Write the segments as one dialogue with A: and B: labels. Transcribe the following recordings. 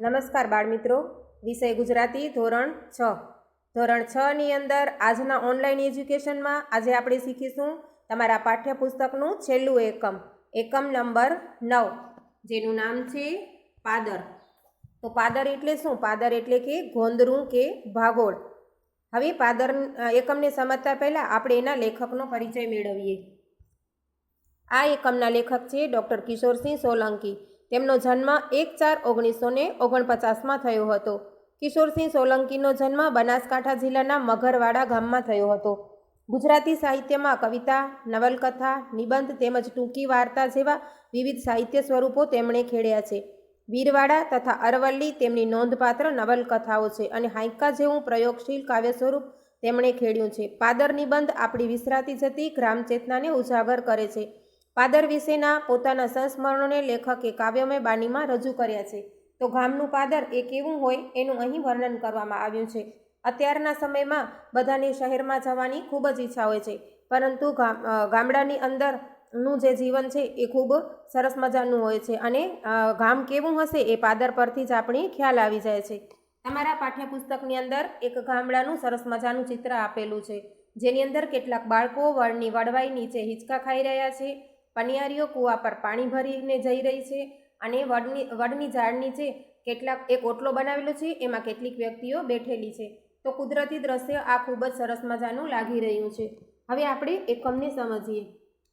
A: નમસ્કાર બાળમિત્રો, વિષય ગુજરાતી ધોરણ 6. ધોરણ 6 ની અંદર આજના ઓનલાઈન એજ્યુકેશનમાં આજે આપણે શીખીશું તમારા પાઠ્યપુસ્તકનું છેલ્લું એકમ નંબર 9, જેનું નામ છે પાદર. તો પાદર એટલે શું? પાદર એટલે કે ગોંદરું કે ભાગોળ. હવે પાદર એકમને સમજતા પહેલાં આપણે એના લેખકનો પરિચય મેળવીએ. આ એકમના લેખક છે ડૉક્ટર કિશોરસિંહ સોલંકી. તેમનો જન્મ 1/4/1949માં થયો હતો. કિશોરસિંહ સોલંકીનો જન્મ બનાસકાંઠા જિલ્લાના મઘરવાડા ગામમાં થયો હતો. ગુજરાતી સાહિત્યમાં કવિતા, નવલકથા, નિબંધ તેમજ ટૂંકી વાર્તા જેવા વિવિધ સાહિત્ય સ્વરૂપો તેમણે ખેડ્યા છે. વીરવાડા તથા અરવલ્લી તેમની નોંધપાત્ર નવલકથાઓ છે અને હાઈકા જેવું પ્રયોગશીલ કાવ્ય સ્વરૂપ તેમણે ખેડ્યું છે. પાદર નિબંધ આપણી વિસરાતી જતી ગ્રામચેતનાને ઉજાગર કરે છે. પાદર વિશેના પોતાના સંસ્મરણોને લેખકે કાવ્યમય બાનીમાં રજૂ કર્યા છે. તો ગામનું પાદર એ કેવું હોય એનું અહીં વર્ણન કરવામાં આવ્યું છે. અત્યારના સમયમાં બધાને શહેરમાં જવાની ખૂબ જ ઈચ્છા હોય છે, પરંતુ ગામડાની અંદરનું જે જીવન છે એ ખૂબ સરસ મજાનું હોય છે અને ગામ કેવું હશે એ પાદર પરથી જ આપણે ખ્યાલ આવી જાય છે. તમારા પાઠ્યપુસ્તકની અંદર એક ગામડાનું સરસ મજાનું ચિત્ર આપેલું છે, જેની અંદર કેટલાક બાળકો વડની વડવાઈ નીચે હિંચકા ખાઈ રહ્યા છે. પનિયારીઓ કૂવા પર પાણી ભરીને જઈ રહી છે અને વડની ઝાડ નીચે એક ઓટલો બનાવેલો છે, એમાં કેટલીક વ્યક્તિઓ બેઠેલી છે. તો કુદરતી દ્રશ્ય આ ખૂબ જ સરસ મજાનું લાગી રહ્યું છે. હવે આપણે એકમને સમજીએ.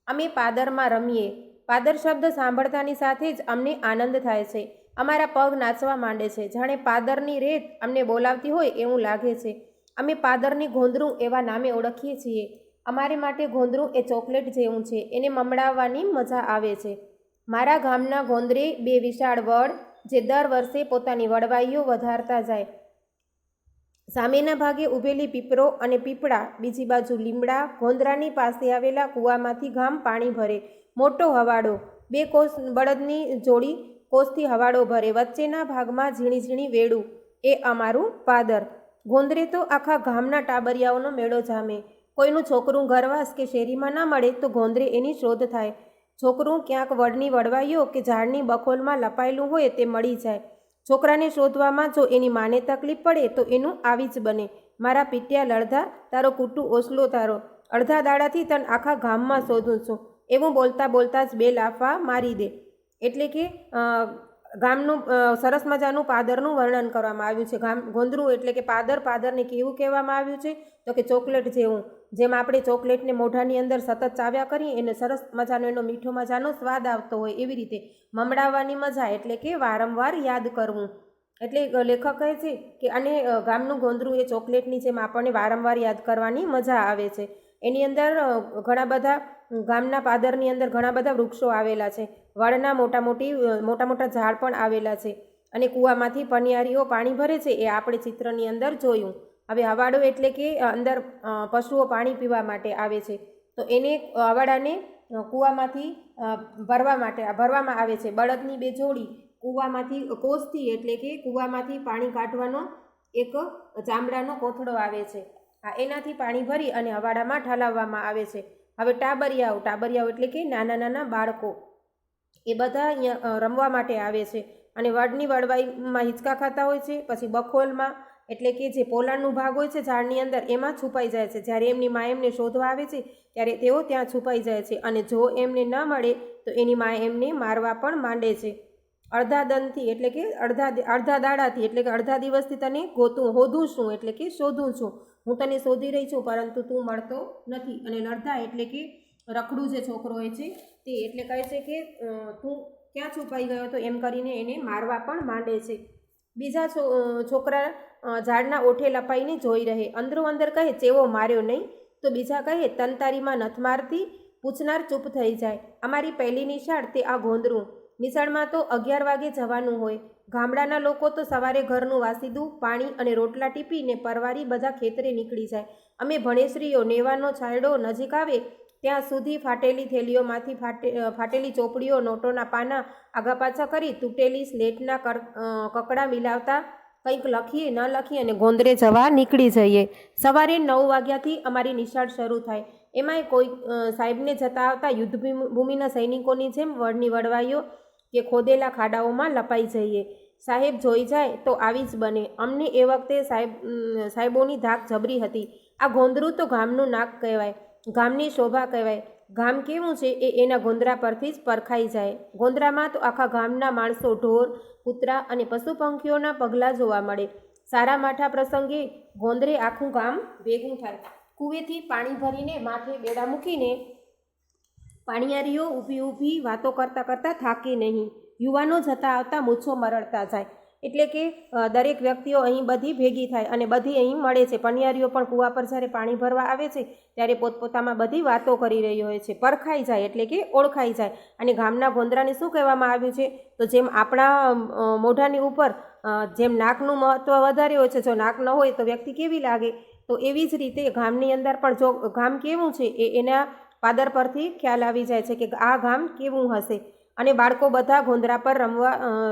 A: અમે પાદરમાં રમીએ. પાદર શબ્દ સાંભળતાની સાથે જ અમને આનંદ થાય છે. અમારા પગ નાચવા માંડે છે, જાણે પાદરની રેત અમને બોલાવતી હોય એવું લાગે છે. અમે પાદરની ગોંદરું એવા નામે ઓળખીએ છીએ. અમારે માટે ગોંદરું એ ચોકલેટ જેવું છે, એને મમડાવવાની મજા આવે છે. મારા ગામના ગોંદરે 2 વિશાળ વડ, જે દર વર્ષે પોતાની વડવાઈઓ વધારતા જાય. સામેના ભાગે ઊભેલી પીપરો અને પીપળા, બીજી બાજુ લીમડા. ગોંદરાની પાસે આવેલા કૂવામાંથી ગામ પાણી ભરે. મોટો હવાડો, 2 કોસ બળદની જોડી કોસથી હવાડો ભરે. વચ્ચેના ભાગમાં ઝીણી ઝીણી વેડું, એ અમારું પાદર. ગોંદરે તો આખા ગામના ટાબરિયાઓનો મેળો જામે. કોઈનું છોકરું ઘરવાસ કે શેરીમાં ન મળે તો ગોંદરે એની શોધ થાય. છોકરું ક્યાંક વડની વડવાઈઓ કે ઝાડની બખોલમાં લપાયેલું હોય તે મળી જાય. છોકરાને શોધવામાં જો એની માને તકલીફ પડે તો એનું આવી જ બને. મારા પીટ્યા લડધા, તારો કુટુ ઓસલો તારો, અડધા દાડાથી તન આખા ગામમાં શોધું છું. એવું બોલતા બોલતા જ 2 લાફા મારી દે. એટલે કે ગામનું સરસ મજાનું પાદરનું વર્ણન કરવામાં આવ્યું છે. ગોંદરું એટલે કે પાદરને કેવું કહેવામાં આવ્યું છે? તો કે ચોકલેટ જેવું. જેમ આપણે ચોકલેટને મોઢાની અંદર સતત ચાવ્યા કરીએ એને સરસ મજાનો એનો મીઠો મજાનો સ્વાદ આવતો હોય, એવી રીતે મમડાવવાની મજા એટલે કે વારંવાર યાદ કરવું. એટલે લેખક કહે છે કે અને ગામનું ગોંદરું એ ચોકલેટની જેમ આપણને વારંવાર યાદ કરવાની મજા આવે છે. એની અંદર ઘણા બધા ગામના પાદરની અંદર ઘણા બધા વૃક્ષો આવેલા છે. વડના મોટા મોટા ઝાડ પણ આવેલા છે અને કૂવામાંથી પનિયારીઓ પાણી ભરે છે, એ આપણે ચિત્રની અંદર જોયું. હવે હવાડો એટલે કે અંદર પશુઓ પાણી પીવા માટે આવે છે, તો એને હવાડાને કૂવામાંથી ભરવામાં આવે છે. બળદની 2 જોડી કૂવામાંથી કોસથી એટલે કે કૂવામાંથી પાણી કાઢવાનો એક ચામડાનો કોથળો આવે છે, એનાથી પાણી ભરી અને હવાડામાં ઠાલવવામાં આવે છે. હવે ટાબરિયાઓ એટલે કે નાના નાના બાળકો, એ બધા અહીંયા રમવા માટે આવે છે અને વડની વડવાઈમાં હિંચકા ખાતા હોય છે. પછી બખોલમાં એટલે કે જે પોલાણનો ભાગ હોય છે ઝાડની અંદર, એમાં છુપાઈ જાય છે. જ્યારે એમની મા એમને શોધવા આવે છે ત્યારે તેઓ ત્યાં છુપાઈ જાય છે અને જો એમને ન મળે તો એની મા એમને મારવા પણ માંડે છે. અડધા દનથી એટલે કે અડધા દાડાથી એટલે કે અડધા દિવસથી તને હોધું છું એટલે કે શોધું છું. હું તને શોધી રહી છું પરંતુ તું મળતો નથી. અને લડધા એટલે કે રખડું જે છોકરો હોય છે તે, એટલે કહે છે કે તું ક્યાં છુપાઈ ગયો હતો એમ કરીને એને મારવા પણ માંડે છે. બીજા છોકરા ઝાડના ઓઠે લપાઈને જોઈ રહે. અંદરો અંદર કહે ચેવો માર્યો નહીં, તો બીજા કહે તન તારીમાં નથ મારતી. પૂછનાર ચૂપ થઈ જાય. અમારી પહેલી નિશાળ તે આ ગોંદરું. નિશાળમાં તો 11 વાગે જવાનું હોય. ગામડાના લોકો તો સવારે ઘરનું વાસીદું, પાણી અને રોટલા ટીપીને પરવારી બધા ખેતરે નીકળી જાય. અમે ભણેશ્રીઓ નેવાનો છાંયડો નજીક આવે ત્યાં સુધી ફાટેલી થેલીઓમાંથી ફાટેલી ચોપડીઓ, નોટોના પાના આગા પાછા કરી તૂટેલી સ્લેટના કકડા મિલાવતા કંઈક લખીએ ન લખીએ અને ગોંદરે જવા નીકળી જઈએ. સવારે 9 વાગ્યાથી અમારી નિશાળ શરૂ થાય. એમાંય કોઈ સાહેબને જતા આવતા યુદ્ધભૂમિના સૈનિકોની જેમ વડની વડવાઈઓ કે ખોદેલા ખાડાઓમાં લપાઈ જઈએ. સાહેબ જોઈ જાય તો આવી જ બને. અમને એ વખતે સાહેબોની ધાક જબરી હતી. આ ગોંદરું તો ગામનું નાક કહેવાય, ગામની શોભા કહેવાય. ગામ કેવું છે એ એના ગોંદરા પરથી જ પરખાઈ જાય. ગોંદરામાં તો આખા ગામના માણસો, ઢોર, કૂતરા અને પશુ પંખીઓના પગલાં જોવા મળે. સારા માઠા પ્રસંગે ગોંદરે આખું ગામ ભેગું થાય. કૂવેથી પાણી ભરીને માથે બેડા મૂકીને પાણીયારીઓ ઊભી ઊભી વાતો કરતાં કરતાં થાકે નહીં. યુવાનો જતાં આવતા મૂછો મરડતા જાય. એટલે કે દરેક વ્યક્તિઓ અહીં બધી ભેગી થાય અને બધી અહીં મળે છે. પણિયારીઓ પણ કૂવા પર જ્યારે પાણી ભરવા આવે છે ત્યારે પોતપોતામાં બધી વાતો કરી રહી હોય છે. પરખાઈ જાય એટલે કે ઓળખાઈ જાય. અને ગામના ગોંદરાને શું કહેવામાં આવ્યું છે? તો જેમ આપણા મોઢાની ઉપર જેમ નાકનું મહત્ત્વ વધારે હોય છે, જો નાક ન હોય તો વ્યક્તિ કેવી લાગે, તો એવી જ રીતે ગામની અંદર પણ જો ગામ કેવું છે એ એના પાદર પરથી ખ્યાલ આવી જાય છે કે આ ગામ કેવું હશે. અને બાળકો બધા ગોંદરા પર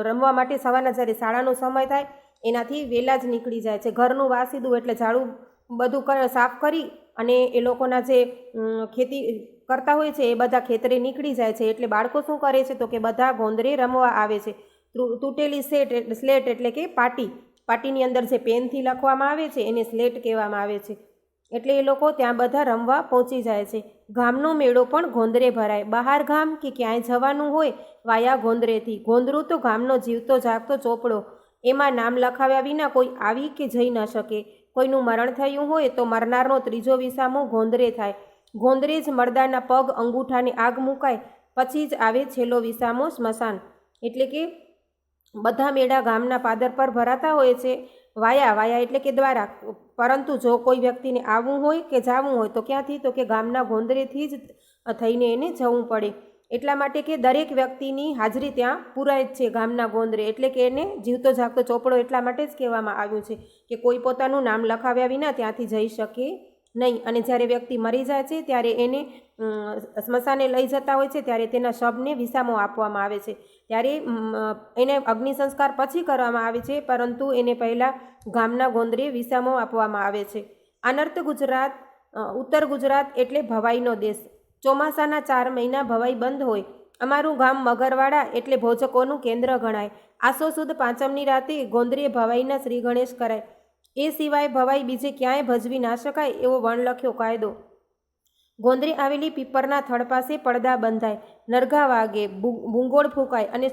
A: રમવા માટે સવારના જ્યારે શાળાનો સમય થાય એનાથી વહેલા જ નીકળી જાય છે. ઘરનું વાસીદું એટલે ઝાડું બધું સાફ કરી અને એ લોકોના જે ખેતી કરતા હોય છે એ બધા ખેતરે નીકળી જાય છે. એટલે બાળકો શું કરે છે તો કે બધા ગોંદરે રમવા આવે છે. તૂટેલી સ્લેટ એટલે કે પાટીની અંદર જે પેનથી લખવામાં આવે છે એને સ્લેટ કહેવામાં આવે છે. એટલે એ લોકો ત્યાં બધા રમવા પહોંચી જાય છે. ગામનો મેળો પણ ગોંદરે ભરાય. બહાર ગામ કે ક્યાંય જવાનું હોય વાયા ગોંદરેથી. ગોંદરું તો ગામનો જીવતો જાગતો ચોપડો. એમાં નામ લખાવ્યા વિના કોઈ આવી કે જઈ ન શકે. કોઈનું મરણ થયું હોય તો મરનારનો ત્રીજો વિસામો ગોંદરે થાય. ગોંદરે જ મરદાના પગ અંગૂઠાને આગ મુકાય, પછી જ આવે છેલ્લો વિસામો સ્મશાન. એટલે કે બધા મેળા ગામના પાદર પર ભરાતા હોય છે. વાયા એટલે કે દ્વારા. પરંતુ જો કોઈ વ્યક્તિને આવવું હોય કે જવું હોય તો ક્યાંથી? તો કે ગામના ગોંદરેથી જ થઈને એને જવું પડે. એટલા માટે કે દરેક વ્યક્તિની હાજરી ત્યાં પુરાય જ છે ગામના ગોંદરે. એટલે કે એને જીવતો જાગતો ચોપડો એટલા માટે જ કહેવામાં આવ્યું છે કે કોઈ પોતાનું નામ લખાવ્યા વિના ત્યાંથી જઈ શકે નહીં. અને જ્યારે વ્યક્તિ મરી જાય છે ત્યારે એને સ્મશાને લઈ જતા હોય છે ત્યારે તેના શબને વિસામો આપવામાં આવે છે. ત્યારે એને અગ્નિ સંસ્કાર પછી કરવામાં આવે છે, પરંતુ એને પહેલાં ગામના ગોંદરે વિસામો આપવામાં આવે છે. આનર્ત ગુજરાત, ઉત્તર ગુજરાત એટલે ભવાઈનો દેશ. ચોમાસાના 4 મહિના ભવાઈ બંધ હોય. અમારું ગામ મગરવાડા એટલે ભોજકોનું કેન્દ્ર ગણાય. આસો સુદ પાંચમની રાતે ગોંદરે ભવાઈના શ્રી ગણેશ કરાય. એ સિવાય ભવાઈ બીજે ક્યાંય ભજવી ના શકાય એવો વણલખ્યો કાયદો. ગોંદરે આવેલી પીપરના થડ પાસે પડદા બંધાય, નરઘા વાગે, ભૂંગોળ ફૂંકાય અને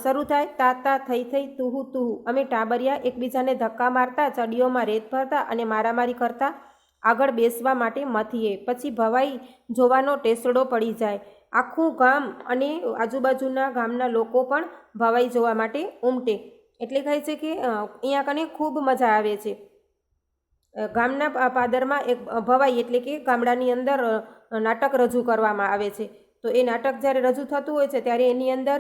A: શરૂ થાય તા થઈ તુહુ તુહુ. અમે ટાબરિયા એકબીજાને ધક્કા મારતા, ચડીઓમાં રેત ભરતા અને મારામારી કરતા આગળ બેસવા માટે મથીએ. પછી ભવાઈ જોવાનો ટેસડો પડી જાય. આખું ગામ અને આજુબાજુના ગામના લોકો પણ ભવાઈ જોવા માટે ઉમટે. એટલે કહે છે કે અહીંયા કને ખૂબ મજા આવે છે. ગામના પાદરમાં એક ભવાઈ એટલે કે ગામડાની અંદર નાટક રજૂ કરવામાં આવે છે. તો એ નાટક જ્યારે રજૂ થતું હોય છે ત્યારે એની અંદર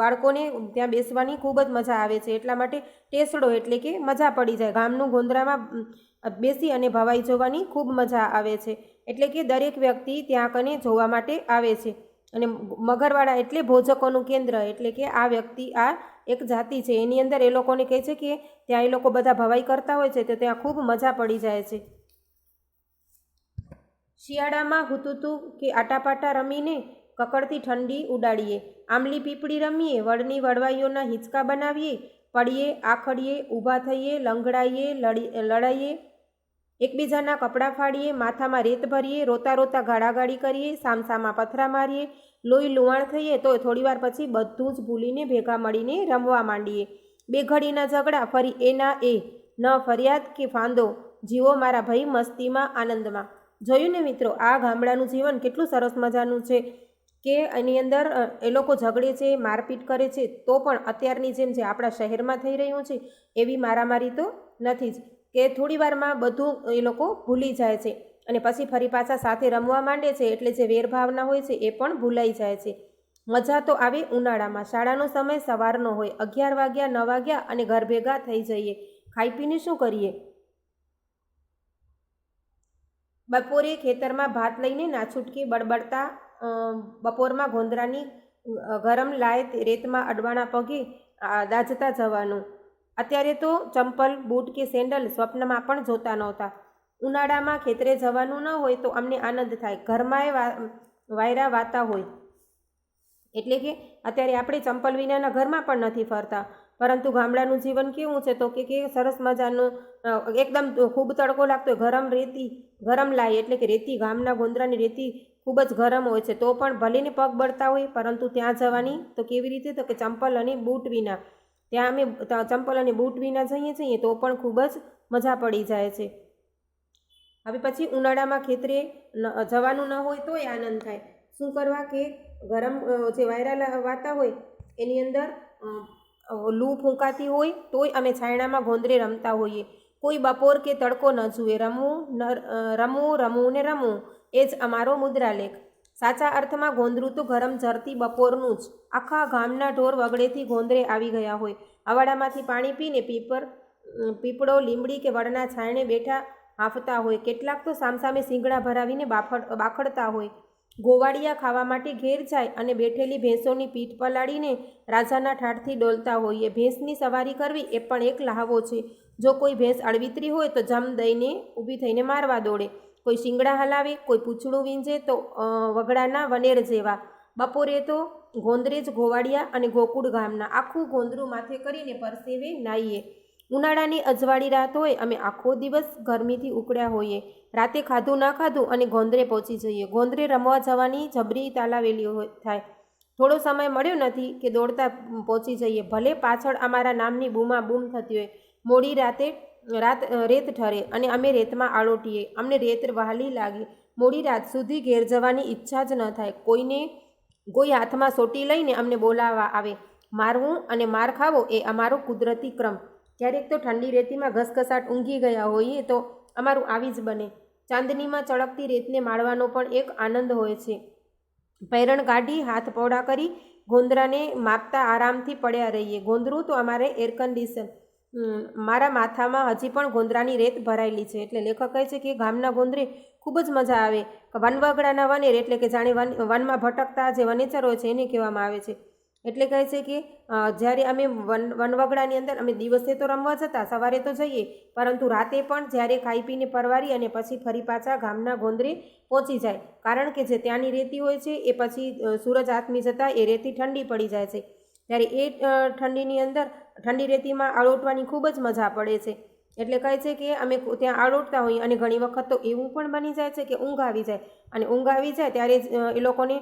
A: બાળકોને ત્યાં બેસવાની ખૂબ જ મજા આવે છે. એટલા માટે ટેસડો એટલે કે મજા પડી જાય. ગામનું ગોંદરામાં બેસી અને ભવાઈ જોવાની ખૂબ મજા આવે છે. એટલે કે દરેક વ્યક્તિ ત્યાં કને જોવા માટે આવે છે. અને મગરવાડા એટલે ભોજકોનું કેન્દ્ર. એટલે કે આ વ્યક્તિ આ એક જાતિ છે એની અંદર એ લોકોને કહે છે કે ત્યાં એ લોકો બધા ભવાઈ કરતા હોય છે તો ત્યાં ખૂબ મજા પડી જાય છે. શિયાળામાં હુતુતુ કે આટાપાટા રમીને કકડતી ઠંડી ઉડાડીએ. આંબલી પીપળી રમીએ, વડની વડવાઈઓના હિંચકા બનાવીએ, પડીએ, આખડીએ, ઊભા થઈએ, લંગડાઈએ, લડાઈએ, એકબીજાના કપડાં ફાડીએ, માથામાં રેત ભરીએ, રોતા રોતા ગાળાગાળી કરીએ, સામસામાં પથરા મારીએ, લોહી લુહાણ થઈએ તો થોડીવાર પછી બધું જ ભૂલીને ભેગા મળીને રમવા માંડીએ. બે ઘડીના ઝઘડા ફરી એના એ, ન ફરિયાદ કે ફાંદો, જીવો મારા ભઈ મસ્તીમાં આનંદમાં. જોયું ને મિત્રો, આ ગામડાનું જીવન કેટલું સરસ મજાનું છે કે એની અંદર એ લોકો ઝઘડે છે, મારપીટ કરે છે, તો પણ અત્યારની જેમ જે આપણા શહેરમાં થઈ રહ્યું છે એવી મારામારી તો નથી જ. કે થોડી વારમાં બધું એ લોકો ભૂલી જાય છે અને પછી ફરી પાછા સાથે રમવા માંડે છે. એટલે જે વેરભાવના હોય છે એ પણ ભૂલાઈ જાય છે. મજા તો આવે ઉનાળામાં. શાળાનો સમય સવારનો હોય, 11 વાગ્યા 9 વાગ્યા અને ઘર ભેગા થઈ જઈએ. ખાઈ પીને શું કરીએ? બપોરે ખેતરમાં ભાત લઈને નાછૂટકે બળબડતા બપોરમાં ગોંદરાની ગરમ લાય રેતમાં અડવાણા પગે દાઝતા જવાનું. અત્યારે તો ચંપલ, બૂટ કે સેન્ડલ સ્વપ્નમાં પણ જોતા નહોતા. ઉનાળામાં ખેતરે જવાનું ન હોય તો અમને આનંદ થાય. ઘરમાંય વાયરા વાતા હોય. એટલે કે અત્યારે આપણે ચંપલ વિનાના ઘરમાં પણ નથી ફરતા, પરંતુ ગામડાનું જીવન કેવું છે તો કે સરસ મજાનું એકદમ ખૂબ તડકો લાગતો હોય, ગરમ લાય એટલે કે રેતી, ગામના ગોંદરાની રેતી ખૂબ જ ગરમ હોય છે, તો પણ ભલેને પગ બળતા હોય પરંતુ ત્યાં જવાની તો કેવી રીતે, તો કે ચંપલ અને બૂટ વિના. ત્યાં અમે ચંપલ અને બૂટ વિના જઈએ છીએ તો પણ ખૂબ જ મજા પડી જાય છે. હવે પછી ઉનાળામાં ખેતરે જવાનું ન હોય તોય આનંદ થાય. શું કરવા કે ગરમ જે વાયરા વાતા હોય એની અંદર લૂ ફૂંકાતી હોય તોય અમે છાયણામાં ગોંદરે રમતા હોઈએ. કોઈ બપોર કે તડકો ન જુએ, રમવું ને રમવું, એ જ અમારો મુદ્રાલેખ. સાચા અર્થમાં ગોંદરું તો ગરમ ઝરતી બપોરનું જ. આખા ગામના ઢોર વગડેથી ગોંદરે આવી ગયા હોય, અવાડામાંથી પાણી પીને પીપળો, લીમડી કે વડના છાયણે બેઠા હાંફતા હોય. કેટલાક તો સામસામે શીંગડા ભરાવીને બાખડતા હોય. ગોવાળિયા ખાવા માટે ઘેર જાય અને બેઠેલી ભેંસોની પીઠ પલાળીને રાજાના ઠાઠથી ડોલતા હોઈએ. ભેંસની સવારી કરવી એ પણ એક લહાવો છે. જો કોઈ ભેંસ અળવિતરી હોય તો જમ દઈને ઊભી થઈને મારવા દોડે. કોઈ શીંગડા હલાવે, કોઈ પૂંછડું વીંજે તો વગડાના વનેર જેવા. બપોરે તો ગોંદરે જ ગોવાળિયા અને ગોકુળ ગામના આખું ગોંદરું માથે કરીને પરસેવે નાહીએ. ઉનાળાની અજવાળી રાત હોય, અમે આખો દિવસ ગરમીથી ઉકળ્યા હોઈએ. રાતે ખાધું ના ખાધું અને ગોંદરે પહોંચી જઈએ. ગોંદરે રમવા જવાની જબરી તાલાવેલી થાય. થોડો સમય મળ્યો નથી કે દોડતા પહોંચી જઈએ. ભલે પાછળ અમારા નામની બૂમાબૂમ થતી હોય. મોડી રાત રેત ઠરે અને અમે રેતમાં આળોટીએ. અમને રેત વહાલી લાગે. મોડી રાત સુધી ઘેર જવાની ઈચ્છા જ ન થાય. કોઈ હાથમાં સોટી લઈને અમને બોલાવવા આવે. મારવું અને માર ખાવો એ અમારો કુદરતી ક્રમ. ક્યારેક તો ઠંડી રેતીમાં ઘસઘસાટ ઊંઘી ગયા હોઈએ તો અમારું આવી જ બને. ચાંદનીમાં ચળકતી રેતને માળવાનો પણ એક આનંદ હોય છે. પૈરણ કાઢી હાથ પહોળા કરી ગોંદરાને માપતા આરામથી પડ્યા રહીએ. ગોંદરું તો અમારે એરકન્ડિશન. મારા માથામાં હજી પણ ગોંદરાની રેત ભરાયેલી છે. એટલે લેખક કહે છે કે ગામના ગોંદરે ખૂબ જ મજા આવે. વનવગડાના વનેર એટલે કે જાણે વનમાં ભટકતા જે વનેચર હોય છે એને કહેવામાં આવે છે. એટલે કહે છે કે જ્યારે અમે વનવગડાની અંદર અમે દિવસે તો રમવા જતા, સવારે તો જઈએ, પરંતુ રાતે પણ જ્યારે ખાઈ પીને પરવારી અને પછી ફરી પાછા ગામના ગોંદરે પહોંચી જાય. કારણ કે જે ત્યાંની રેતી હોય છે એ પછી સૂરજ આથમી જતાં એ રેતી ઠંડી પડી જાય છે. ત્યારે એ ઠંડીની અંદર ઠંડી રેતીમાં આળોટવાની ખૂબ જ મજા પડે છે. એટલે કહે છે કે અમે ત્યાં આળોટતા હોઈએ અને ઘણી વખત તો એવું પણ બની જાય છે કે ઊંઘ આવી જાય. અને ઊંઘ આવી જાય ત્યારે એ લોકોને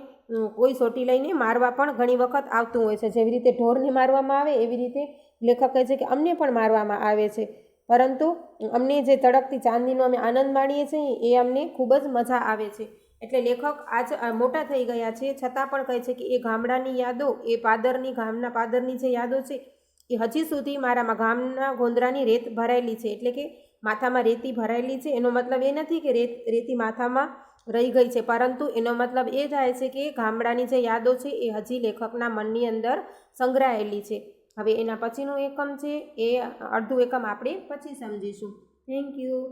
A: કોઈ સોટી લઈને મારવા પણ ઘણી વખત આવતું હોય છે. જેવી રીતે ઢોરને મારવામાં આવે એવી રીતે લેખક કહે છે કે અમને પણ મારવામાં આવે છે. પરંતુ અમને જે તડકતી ચાંદનીનો અમે આનંદ માણીએ છીએ એ અમને ખૂબ જ મજા આવે છે. એટલે લેખક આજ મોટા થઈ ગયા છે છતાં પણ કહે છે કે એ ગામડાની યાદો, એ ગામના પાદરની જે યાદો છે એ હજી સુધી મારામાં ગામના ગોંદરાની રેત ભરાયેલી છે. એટલે કે માથામાં રેતી ભરાયેલી છે એનો મતલબ એ નથી કે રેતી માથામાં રહી ગઈ છે, પરંતુ એનો મતલબ એ થાય છે કે ગામડાની જે યાદો છે એ હજી લેખકના મનની અંદર સંગ્રહાયેલી છે. હવે એના પછીનું એકમ છે એ અડધું એકમ આપણે પછી સમજીશું. Thank you.